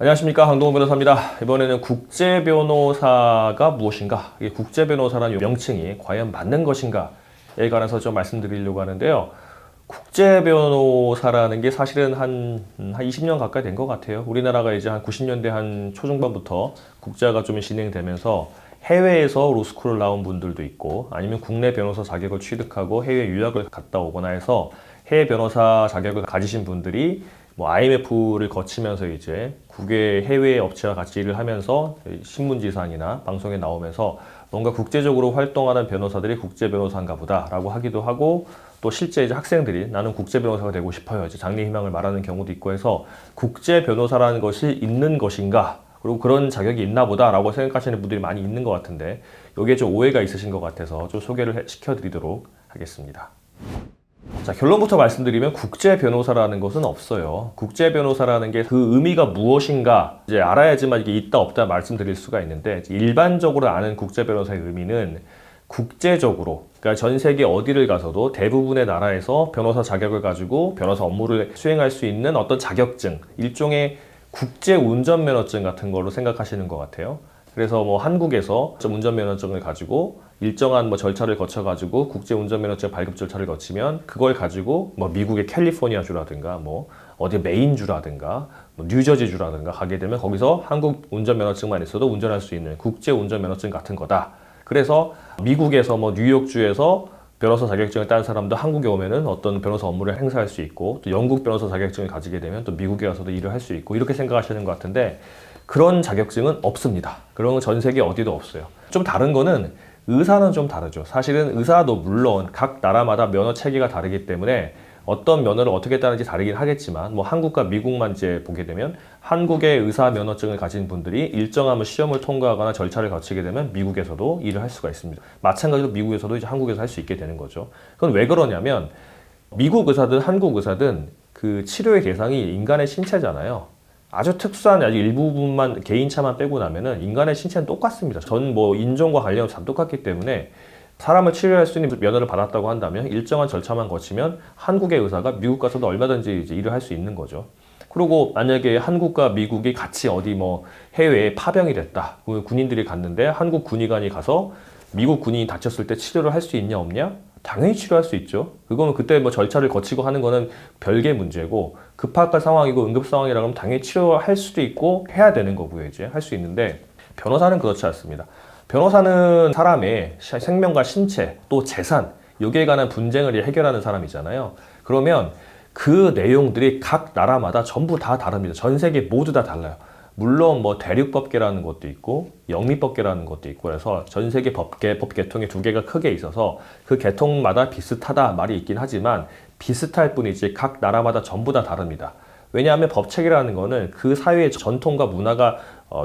안녕하십니까, 강동원 변호사입니다. 이번에는 국제변호사가 무엇인가, 이게 국제변호사라는 명칭이 과연 맞는 것인가에 관해서 좀 말씀드리려고 하는데요. 국제변호사라는 게 사실은 한 20년 가까이 된 것 같아요. 우리나라가 이제 한 90년대 한 초중반부터 국제화가 좀 진행되면서 해외에서 로스쿨을 나온 분들도 있고, 아니면 국내 변호사 자격을 취득하고 해외 유학을 갔다 오거나 해서 해외 변호사 자격을 가지신 분들이 뭐 IMF를 거치면서 이제 국외 해외 업체와 같이 일을 하면서 신문지상이나 방송에 나오면서 뭔가 국제적으로 활동하는 변호사들이 국제 변호사인가 보다라고 하기도 하고, 또 실제 이제 학생들이 나는 국제 변호사가 되고 싶어요, 이제 장래 희망을 말하는 경우도 있고 해서 국제 변호사라는 것이 있는 것인가, 그리고 그런 자격이 있나 보다라고 생각하시는 분들이 많이 있는 것 같은데, 여기에 좀 오해가 있으신 것 같아서 좀 소개를 시켜드리도록 하겠습니다. 자, 결론부터 말씀드리면 국제 변호사라는 것은 없어요. 국제 변호사라는 게 그 의미가 무엇인가 이제 알아야지만 이게 있다 없다 말씀드릴 수가 있는데, 일반적으로 아는 국제 변호사의 의미는 국제적으로, 그러니까 전 세계 어디를 가서도 대부분의 나라에서 변호사 자격을 가지고 변호사 업무를 수행할 수 있는 어떤 자격증, 일종의 국제 운전면허증 같은 걸로 생각하시는 것 같아요. 그래서 뭐 한국에서 운전면허증을 가지고 일정한 뭐 절차를 거쳐가지고 국제 운전면허증 발급 절차를 거치면 그걸 가지고 뭐 미국의 캘리포니아주라든가 뭐 어디 메인주라든가 뭐 뉴저지주라든가 가게 되면 거기서 한국 운전면허증만 있어도 운전할 수 있는 국제 운전면허증 같은 거다. 그래서 미국에서 뭐 뉴욕주에서 변호사 자격증을 딴 사람도 한국에 오면은 어떤 변호사 업무를 행사할 수 있고, 또 영국 변호사 자격증을 가지게 되면 또 미국에 가서도 일을 할 수 있고, 이렇게 생각하시는 것 같은데 그런 자격증은 없습니다. 그런 건 전 세계 어디도 없어요. 좀 다른 거는 의사는 좀 다르죠. 사실은 의사도 물론 각 나라마다 면허 체계가 다르기 때문에 어떤 면허를 어떻게 따는지 다르긴 하겠지만, 뭐 한국과 미국만 이제 보게 되면 한국의 의사 면허증을 가진 분들이 일정한 시험을 통과하거나 절차를 거치게 되면 미국에서도 일을 할 수가 있습니다. 마찬가지로 미국에서도 이제 한국에서 할 수 있게 되는 거죠. 그건 왜 그러냐면 미국 의사든 한국 의사든 그 치료의 대상이 인간의 신체잖아요. 아주 특수한 아주 일부분만 개인차만 빼고 나면은 인간의 신체는 똑같습니다. 전 뭐 인종과 관련 다 똑같기 때문에 사람을 치료할 수 있는 면허를 받았다고 한다면 일정한 절차만 거치면 한국의 의사가 미국 가서도 얼마든지 이제 일을 할 수 있는 거죠. 그리고 만약에 한국과 미국이 같이 어디 뭐 해외에 파병이 됐다, 군인들이 갔는데 한국 군의관이 가서 미국 군인이 다쳤을 때 치료를 할 수 있냐 없냐? 당연히 치료할 수 있죠. 그거는 그때 뭐 절차를 거치고 하는 거는 별개의 문제고, 급박한 상황이고 응급 상황이라 그러면 당연히 치료할 수도 있고 해야 되는 거고요. 이제 할 수 있는데 변호사는 그렇지 않습니다. 변호사는 사람의 생명과 신체 또 재산, 여기에 관한 분쟁을 해결하는 사람이잖아요. 그러면 그 내용들이 각 나라마다 전부 다 다릅니다. 전 세계 모두 다 달라요. 물론 뭐 대륙법계라는 것도 있고 영미법계라는 것도 있고, 그래서 전 세계 법 계통이 두 개가 크게 있어서 그 계통마다 비슷하다 말이 있긴 하지만 비슷할 뿐이지 각 나라마다 전부 다 다릅니다. 왜냐하면 법책이라는 거는 그 사회의 전통과 문화가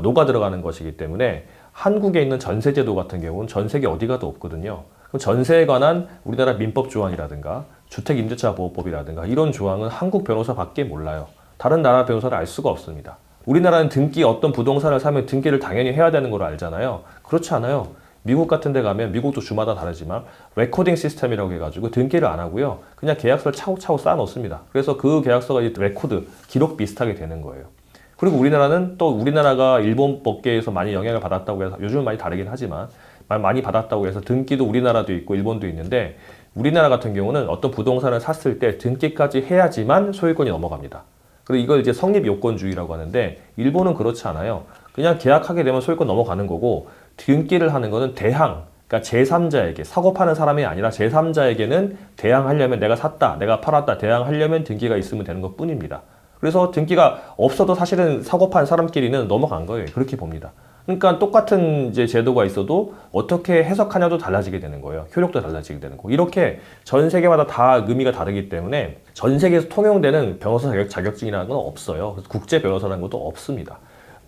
녹아 들어가는 것이기 때문에 한국에 있는 전세제도 같은 경우는 전 세계 어디 가도 없거든요. 그럼 전세에 관한 우리나라 민법 조항이라든가 주택임대차 보호법이라든가 이런 조항은 한국 변호사밖에 몰라요. 다른 나라 변호사를 알 수가 없습니다. 우리나라는 등기, 어떤 부동산을 사면 등기를 당연히 해야 되는 걸 알잖아요. 그렇지 않아요. 미국 같은 데 가면, 미국도 주마다 다르지만 레코딩 시스템이라고 해가지고 등기를 안 하고요, 그냥 계약서를 차곡차곡 쌓아 놓습니다. 그래서 그 계약서가 이제 레코드, 기록 비슷하게 되는 거예요. 그리고 우리나라는 또 우리나라가 일본 법계에서 많이 영향을 받았다고 해서, 요즘은 많이 다르긴 하지만 많이 받았다고 해서 등기도 우리나라도 있고 일본도 있는데, 우리나라 같은 경우는 어떤 부동산을 샀을 때 등기까지 해야지만 소유권이 넘어갑니다. 그리고 이걸 이제 성립요건주의라고 하는데, 일본은 그렇지 않아요. 그냥 계약하게 되면 소유권 넘어가는 거고, 등기를 하는 거는 대항, 그러니까 제3자에게, 사고 파는 사람이 아니라 제3자에게는 대항하려면, 내가 샀다, 내가 팔았다, 대항하려면 등기가 있으면 되는 것 뿐입니다. 그래서 등기가 없어도 사실은 사고 판 사람끼리는 넘어간 거예요. 그렇게 봅니다. 그러니까 똑같은 이제 제도가 있어도 어떻게 해석하냐도 달라지게 되는 거예요. 효력도 달라지게 되는 거고. 이렇게 전 세계마다 다 의미가 다르기 때문에 전 세계에서 통용되는 변호사 자격증이라는 건 없어요. 그래서 국제 변호사라는 것도 없습니다.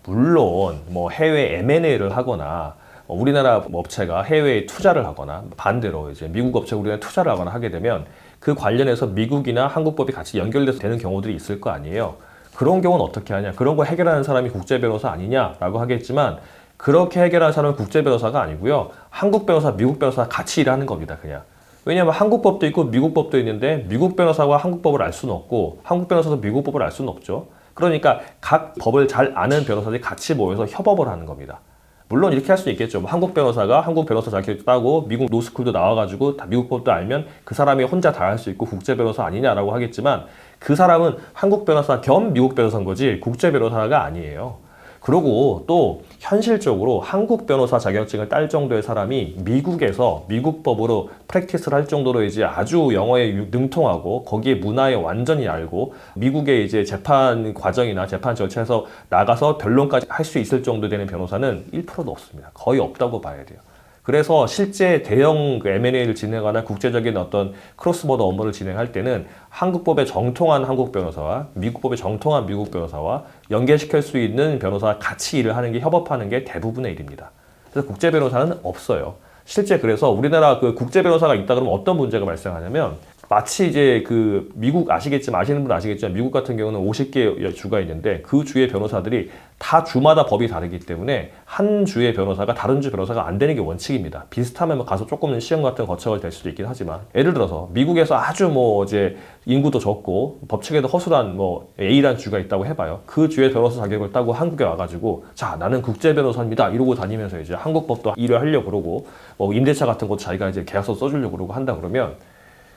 물론 뭐 해외 M&A를 하거나 우리나라 업체가 해외에 투자를 하거나, 반대로 이제 미국 업체가 우리나라에 투자를 하거나 하게 되면 그 관련해서 미국이나 한국법이 같이 연결돼서 되는 경우들이 있을 거 아니에요. 그런 경우는 어떻게 하냐? 그런 거 해결하는 사람이 국제 변호사 아니냐라고 하겠지만, 그렇게 해결하는 사람은 국제 변호사가 아니고요, 한국 변호사, 미국 변호사 같이 일하는 겁니다, 그냥. 왜냐하면 한국 법도 있고 미국 법도 있는데 미국 변호사가 한국 법을 알 수는 없고 한국 변호사도 미국 법을 알 수는 없죠. 그러니까 각 법을 잘 아는 변호사들이 같이 모여서 협업을 하는 겁니다. 물론 이렇게 할 수 있겠죠. 뭐 한국 변호사가 한국 변호사 자격증 따고 미국 로스쿨도 나와가지고 다 미국 법도 알면 그 사람이 혼자 다 할 수 있고 국제 변호사 아니냐라고 하겠지만 그 사람은 한국 변호사 겸 미국 변호사인 거지 국제 변호사가 아니에요. 그리고 또 현실적으로 한국 변호사 자격증을 딸 정도의 사람이 미국에서 미국 법으로 프랙티스를 할 정도로 이제 아주 영어에 능통하고 거기에 문화에 완전히 알고 미국의 이제 재판 과정이나 재판 절차에서 나가서 변론까지 할 수 있을 정도 되는 변호사는 1%도 없습니다. 거의 없다고 봐야 돼요. 그래서 실제 대형 M&A를 진행하거나 국제적인 어떤 크로스보더 업무를 진행할 때는 한국법에 정통한 한국 변호사와 미국법에 정통한 미국 변호사와 연계시킬 수 있는 변호사와 같이 일을 하는 게 협업하는 게 대부분의 일입니다. 그래서 국제 변호사는 없어요. 실제 그래서 우리나라 그 국제 변호사가 있다 그러면 어떤 문제가 발생하냐면 마치 이제 그 미국 아시겠지만 아시는 분은 아시겠지만 미국 같은 경우는 50개 주가 있는데 그 주의 변호사들이 다 주마다 법이 다르기 때문에 한 주의 변호사가 다른 주 변호사가 안 되는 게 원칙입니다. 비슷하면 가서 조금은 시험 같은 거 거쳐야 될 수도 있긴 하지만 예를 들어서 미국에서 아주 뭐 이제 인구도 적고 법칙에도 허술한 뭐 A라는 주가 있다고 해봐요. 그 주의 변호사 자격을 따고 한국에 와가지고 자 나는 국제 변호사입니다 이러고 다니면서 이제 한국 법도 일을 하려고 그러고 뭐 임대차 같은 것도 자기가 이제 계약서 써주려고 그러고 한다 그러면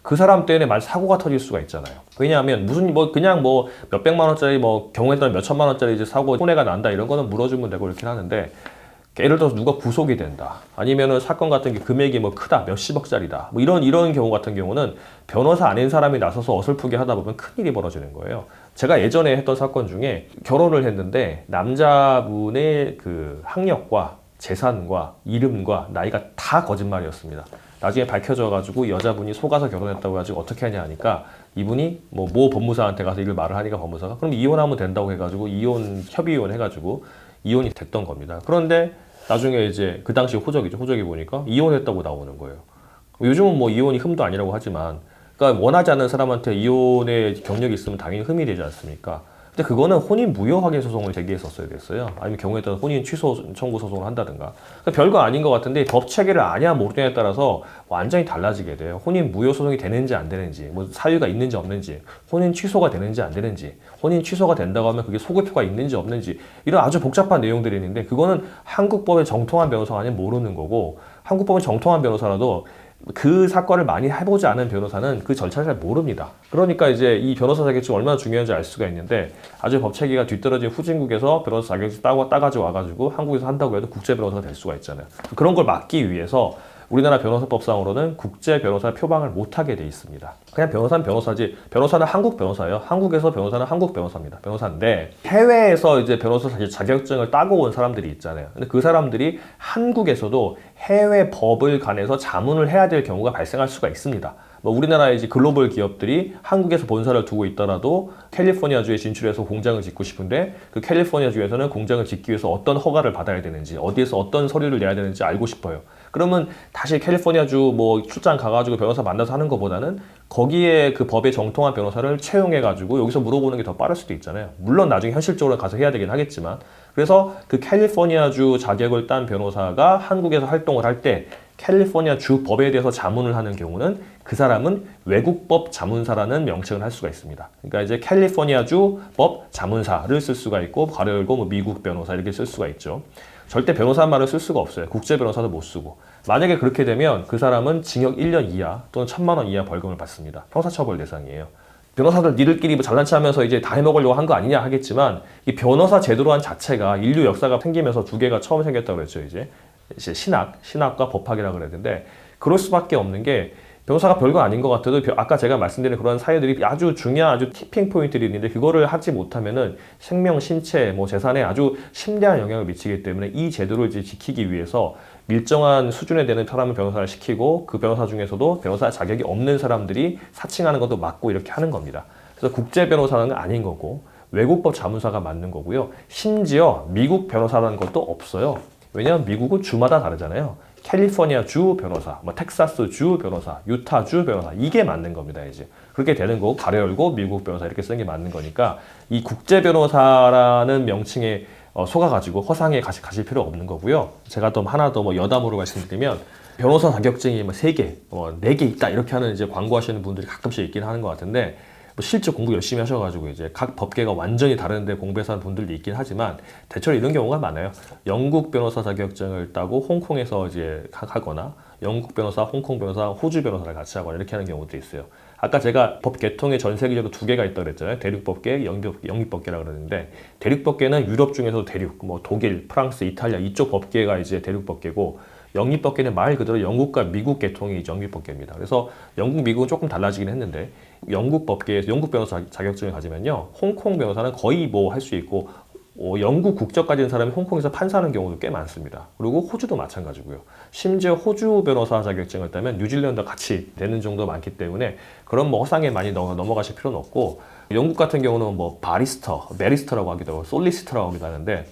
그 사람 때문에 말 사고가 터질 수가 있잖아요. 왜냐하면 무슨 뭐 그냥 뭐 몇백만 원짜리 뭐 경우에 따라 몇천만 원짜리 이제 사고 손해가 난다 이런 거는 물어주면 되고 이렇긴 하는데 예를 들어서 누가 구속이 된다 아니면은 사건 같은 게 금액이 뭐 크다 몇십억짜리다 뭐 이런 경우 같은 경우는 변호사 아닌 사람이 나서서 어설프게 하다 보면 큰일이 벌어지는 거예요. 제가 예전에 했던 사건 중에 결혼을 했는데 남자분의 그 학력과 재산과 이름과 나이가 다 거짓말이었습니다. 나중에 밝혀져가지고 여자분이 속아서 결혼했다고 해가지고 어떻게 하냐 하니까 이분이 모 법무사한테 가서 이걸 말을 하니까 법무사가 그럼 이혼하면 된다고 해가지고 협의이혼 해가지고 이혼이 됐던 겁니다. 그런데 나중에 이제 그 당시 호적이죠. 호적이 보니까 이혼했다고 나오는 거예요. 요즘은 뭐 이혼이 흠도 아니라고 하지만 그러니까 원하지 않는 사람한테 이혼의 경력이 있으면 당연히 흠이 되지 않습니까? 근데 그거는 혼인 무효 확인 소송을 제기했었어야 됐어요. 아니면 경우에 따라 혼인 취소 청구 소송을 한다든가. 그러니까 별거 아닌 것 같은데 법 체계를 아냐 모르냐에 따라서 완전히 달라지게 돼요. 혼인 무효 소송이 되는지 안 되는지, 뭐 사유가 있는지 없는지, 혼인 취소가 되는지 안 되는지, 혼인 취소가 된다고 하면 그게 소급표가 있는지 없는지 이런 아주 복잡한 내용들이 있는데 그거는 한국법에 정통한 변호사가 아니면 모르는 거고 한국법에 정통한 변호사라도 그 사건을 많이 해보지 않은 변호사는 그 절차를 잘 모릅니다. 그러니까 이제 이 변호사 자격증이 얼마나 중요한지 알 수가 있는데 아주 법체계가 뒤떨어진 후진국에서 변호사 자격증 따가지고 와가지고 한국에서 한다고 해도 국제 변호사가 될 수가 있잖아요. 그런 걸 막기 위해서 우리나라 변호사법상으로는 국제 변호사 표방을 못하게 돼 있습니다. 그냥 변호사는 변호사지 변호사는 한국 변호사예요. 한국에서 변호사는 한국 변호사입니다. 변호사인데 해외에서 이제 변호사 자격증을 따고 온 사람들이 있잖아요. 근데 그 사람들이 한국에서도 해외 법을 관해서 자문을 해야 될 경우가 발생할 수가 있습니다. 뭐 우리나라의 이제 글로벌 기업들이 한국에서 본사를 두고 있더라도 캘리포니아주에 진출해서 공장을 짓고 싶은데 그 캘리포니아주에서는 공장을 짓기 위해서 어떤 허가를 받아야 되는지 어디에서 어떤 서류를 내야 되는지 알고 싶어요. 그러면 다시 캘리포니아주 뭐 출장 가가지고 변호사 만나서 하는 것보다는 거기에 그 법에 정통한 변호사를 채용해가지고 여기서 물어보는 게 더 빠를 수도 있잖아요. 물론 나중에 현실적으로 가서 해야 되긴 하겠지만 그래서 그 캘리포니아주 자격을 딴 변호사가 한국에서 활동을 할 때 캘리포니아 주 법에 대해서 자문을 하는 경우는 그 사람은 외국법 자문사라는 명칭을 할 수가 있습니다. 그러니까 이제 캘리포니아주 법 자문사를 쓸 수가 있고 가로 열고 뭐 미국 변호사 이렇게 쓸 수가 있죠. 절대 변호사란 말을 쓸 수가 없어요. 국제 변호사도 못 쓰고. 만약에 그렇게 되면 그 사람은 징역 1년 이하 또는 1,000만 원 이하 벌금을 받습니다. 형사처벌 대상이에요. 변호사들 니들끼리 뭐 잘난 체하면서 이제 다 해먹으려고 한 거 아니냐 하겠지만 이 변호사 제도란 자체가 인류 역사가 생기면서 두 개가 처음 생겼다고 그랬죠. 이제 신학과 법학이라고 그래야 되는데 그럴 수밖에 없는 게 변호사가 별거 아닌 것 같아도 아까 제가 말씀드린 그런 사유들이 아주 중요한 아주 티핑 포인트들이 있는데 그거를 하지 못하면은 생명, 신체, 뭐 재산에 아주 심대한 영향을 미치기 때문에 이 제도를 이제 지키기 위해서 일정한 수준에 되는 사람을 변호사를 시키고 그 변호사 중에서도 변호사 자격이 없는 사람들이 사칭하는 것도 막고 이렇게 하는 겁니다. 그래서 국제 변호사는 아닌 거고 외국법 자문사가 맞는 거고요. 심지어 미국 변호사라는 것도 없어요. 왜냐하면 미국은 주마다 다르잖아요. 캘리포니아 주 변호사, 뭐 텍사스 주 변호사, 유타 주 변호사 이게 맞는 겁니다. 이제 그렇게 되는 거고 가로 열고 미국 변호사 이렇게 쓰는 게 맞는 거니까 이 국제 변호사라는 명칭에 속아가지고 허상에 가실 필요 없는 거고요. 제가 또 하나 더 뭐 여담으로 말씀드리면 변호사 자격증이 뭐 3개, 4개 있다 이렇게 하는 이제 광고하시는 분들이 가끔씩 있긴 하는 것 같은데 뭐 실제 공부 열심히 하셔가지고 이제 각 법계가 완전히 다른데 공부해서 하는 분들도 있긴 하지만 대체로 이런 경우가 많아요. 영국 변호사 자격증을 따고 홍콩에서 이제 하거나 영국 변호사, 홍콩 변호사, 호주 변호사를 같이 하거나 이렇게 하는 경우도 있어요. 아까 제가 법 계통에 전 세계적으로 두 개가 있다고 그랬잖아요. 대륙법계, 영미법계라고 그러는데 대륙법계는 유럽 중에서도 대륙, 뭐 독일, 프랑스, 이탈리아 이쪽 법계가 이제 대륙법계고 영미법계는 말 그대로 영국과 미국 계통이 영미법계입니다. 그래서 영국, 미국은 조금 달라지긴 했는데 영국 법계에서 영국 변호사 자격증을 가지면요. 홍콩 변호사는 거의 뭐 할 수 있고 영국 국적 가진 사람이 홍콩에서 판사하는 경우도 꽤 많습니다. 그리고 호주도 마찬가지고요. 심지어 호주 변호사 자격증을 따면 뉴질랜드와 같이 되는 정도 많기 때문에 그런 뭐 허상에 많이 넘어가실 필요는 없고 영국 같은 경우는 뭐 바리스터, 메리스터라고 하기도 하고 솔리시터라고 하기도 하는데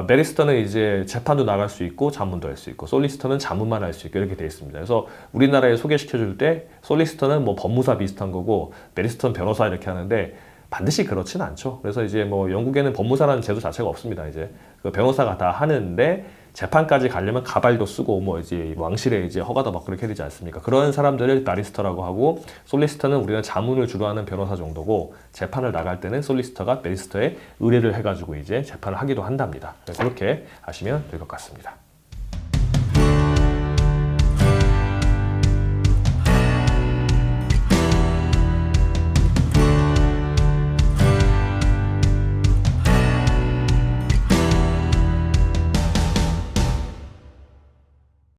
메리스터는 이제 재판도 나갈 수 있고 자문도 할 수 있고 솔리시터는 자문만 할 수 있고 이렇게 되어 있습니다. 그래서 우리나라에 소개시켜 줄 때 솔리시터는 뭐 법무사 비슷한 거고 메리스터는 변호사 이렇게 하는데 반드시 그렇지는 않죠. 그래서 이제 뭐 영국에는 법무사라는 제도 자체가 없습니다. 이제 그 변호사가 다 하는데 재판까지 가려면 가발도 쓰고 뭐 이제 왕실에 이제 허가도 받고 그렇게 되지 않습니까? 그런 사람들을 바리스터라고 하고 솔리시터는 우리는 자문을 주로 하는 변호사 정도고 재판을 나갈 때는 솔리시터가 베리스터에 의뢰를 해가지고 이제 재판을 하기도 한답니다. 그렇게 하시면 될 것 같습니다.